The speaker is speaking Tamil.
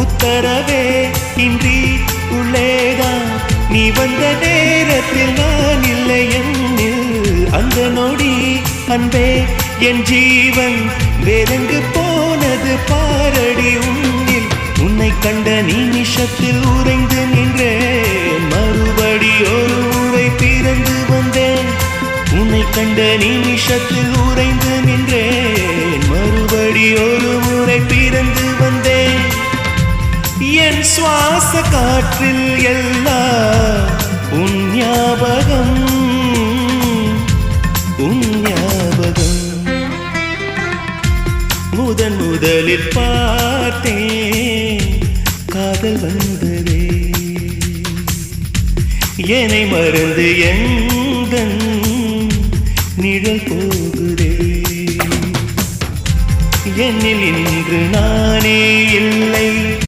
உத்தரவே இன்றி உள்ளேதான் நீ வந்த நேரத்தில் நான் இல்லை என்னில். அந்த நொடி அன்பே என் ஜீவன் வேறெங்கு போனது பாரடி உன்னில். உன்னை கண்ட நிமிஷத்தில் உறைந்து நின்றேன், மறுபடி ஒரு முறை பிறந்து வந்தேன். உன்னை கண்ட நிமிஷத்தில் உறைந்து நின்றேன், மறுபடி ஒரு முறை பிறந்து வந்தேன். என் சுவாச காற்றில் எல்லாம் உன் ஞாபகம், உன் ஞாபகம். முதலில் பார்த்தேன் காதல் வந்ததே, என்னை மறந்து எந்தன் நிழல் போகுதே. என்னில் இன்று நானே இல்லை,